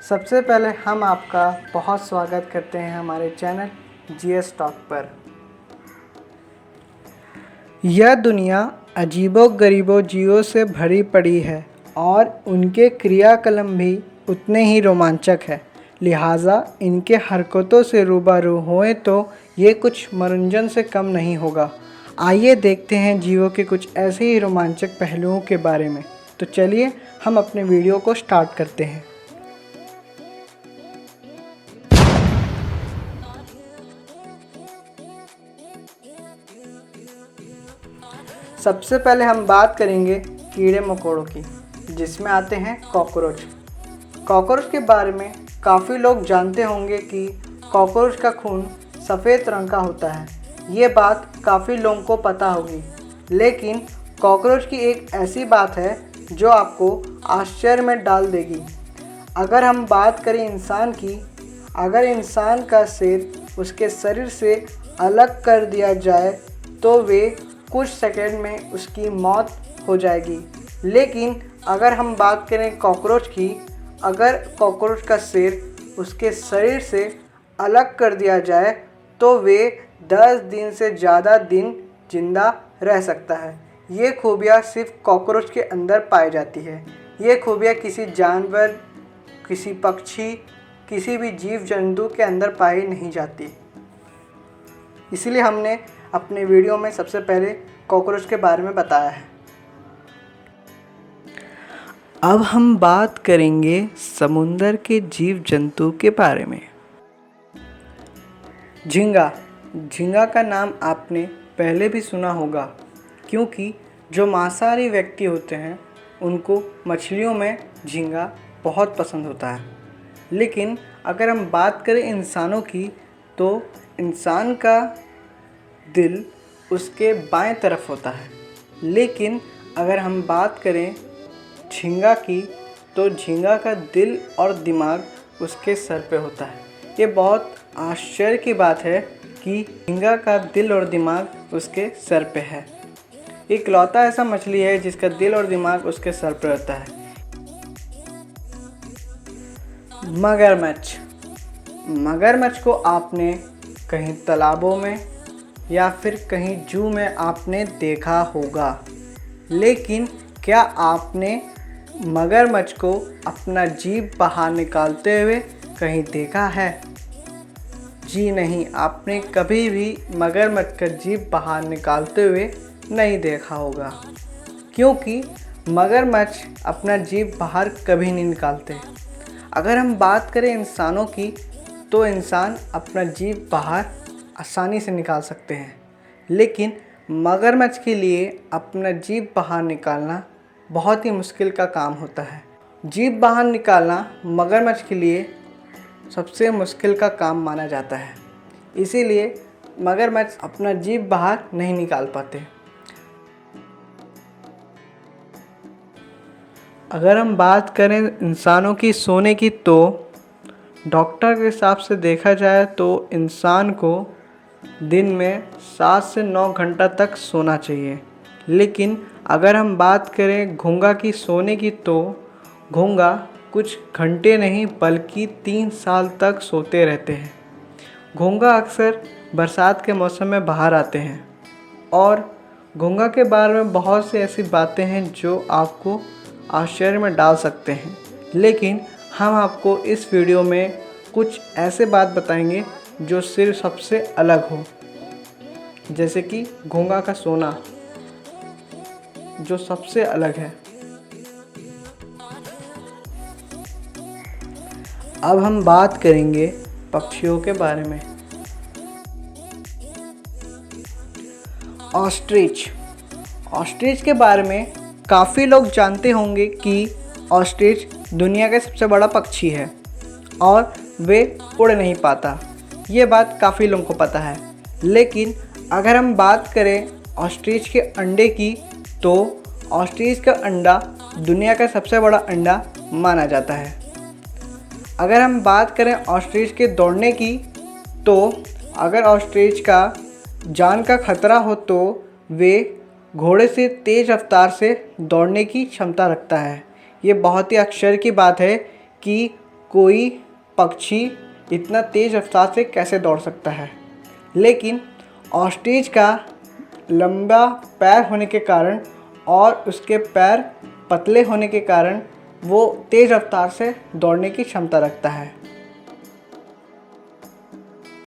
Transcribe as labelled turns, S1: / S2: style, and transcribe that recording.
S1: सबसे पहले हम आपका बहुत स्वागत करते हैं हमारे चैनल जीएस टॉक पर। यह दुनिया अजीबो-गरीबों जीवों से भरी पड़ी है और उनके क्रियाकलाप भी उतने ही रोमांचक है। लिहाजा इनके हरकतों से रूबरू होएं तो ये कुछ मनोरंजन से कम नहीं होगा। आइए देखते हैं जीवों के कुछ ऐसे ही रोमांचक पहलुओं के बारे में। तो चलिए हम अपने वीडियो को स्टार्ट करते हैं। सबसे पहले हम बात करेंगे कीड़े मकोड़ों की, जिसमें आते हैं कॉकरोच। कॉकरोच के बारे में काफ़ी लोग जानते होंगे कि कॉकरोच का खून सफ़ेद रंग का होता है। ये बात काफ़ी लोगों को पता होगी, लेकिन कॉकरोच की एक ऐसी बात है जो आपको आश्चर्य में डाल देगी। अगर हम बात करें इंसान की, अगर इंसान का सिर उसके शरीर से अलग कर दिया जाए तो वे कुछ सेकंड में उसकी मौत हो जाएगी। लेकिन अगर हम बात करें कॉकरोच की, अगर कॉकरोच का सिर उसके शरीर से अलग कर दिया जाए तो वे 10 दिन से ज़्यादा दिन जिंदा रह सकता है। ये खूबियाँ सिर्फ कॉकरोच के अंदर पाई जाती है। ये खूबियाँ किसी जानवर, किसी पक्षी, किसी भी जीव जंतु के अंदर पाई नहीं जाती। इसलिए हमने अपने वीडियो में सबसे पहले कॉकरोच के बारे में बताया है। अब हम बात करेंगे समुंदर के जीव जंतु के बारे में। झींगा। झींगा का नाम आपने पहले भी सुना होगा, क्योंकि जो मांसाहारी व्यक्ति होते हैं उनको मछलियों में झींगा बहुत पसंद होता है। लेकिन अगर हम बात करें इंसानों की, तो इंसान का दिल उसके बाएं तरफ होता है। लेकिन अगर हम बात करें झींगा की, तो झींगा का दिल और दिमाग उसके सर पे होता है। ये बहुत आश्चर्य की बात है कि झींगा का दिल और दिमाग उसके सर पे है। इकलौता ऐसा मछली है जिसका दिल और दिमाग उसके सर पे होता है। मगरमच्छ। मगरमच्छ को आपने कहीं तालाबों में या फिर कहीं जू में आपने देखा होगा, लेकिन क्या आपने मगरमच्छ को अपना जीभ बाहर निकालते हुए कहीं देखा है? जी नहीं, आपने कभी भी मगरमच्छ का जीभ बाहर निकालते हुए नहीं देखा होगा, क्योंकि मगरमच्छ अपना जीभ बाहर कभी नहीं निकालते। अगर हम बात करें इंसानों की, तो इंसान अपना जीभ बाहर आसानी से निकाल सकते हैं, लेकिन मगरमच्छ के लिए अपना जीभ बाहर निकालना बहुत ही मुश्किल का काम होता है। जीभ बाहर निकालना मगरमच्छ के लिए सबसे मुश्किल का काम माना जाता है, इसीलिए मगरमच्छ अपना जीभ बाहर नहीं निकाल पाते। अगर हम बात करें इंसानों की सोने की, तो डॉक्टर के हिसाब से देखा जाए तो इंसान को दिन में 7 से 9 घंटा तक सोना चाहिए। लेकिन अगर हम बात करें घोंघा की सोने की, तो घोंघा कुछ घंटे नहीं बल्कि 3 साल तक सोते रहते हैं। घोंघा अक्सर बरसात के मौसम में बाहर आते हैं और घोंघा के बारे में बहुत सी ऐसी बातें हैं जो आपको आश्चर्य में डाल सकते हैं। लेकिन हम आपको इस वीडियो में कुछ ऐसे बात बताएंगे जो सिर्फ सबसे अलग हो, जैसे कि घोंघा का सोना जो सबसे अलग है। अब हम बात करेंगे पक्षियों के बारे में। ऑस्ट्रिच। ऑस्ट्रिच के बारे में काफ़ी लोग जानते होंगे कि ऑस्ट्रिच दुनिया का सबसे बड़ा पक्षी है और वे उड़ नहीं पाता। ये बात काफ़ी लोगों को पता है। लेकिन अगर हम बात करें ऑस्ट्रिच के अंडे की, तो ऑस्ट्रिच का अंडा दुनिया का सबसे बड़ा अंडा माना जाता है। अगर हम बात करें ऑस्ट्रिच के दौड़ने की, तो अगर ऑस्ट्रिच का जान का खतरा हो तो वे घोड़े से तेज़ रफ्तार से दौड़ने की क्षमता रखता है। ये बहुत ही आश्चर्य की बात है कि कोई पक्षी इतना तेज़ रफ्तार से कैसे दौड़ सकता है। लेकिन ऑस्ट्रिच का लंबा पैर होने के कारण और उसके पैर पतले होने के कारण वो तेज़ रफ्तार से दौड़ने की क्षमता रखता है।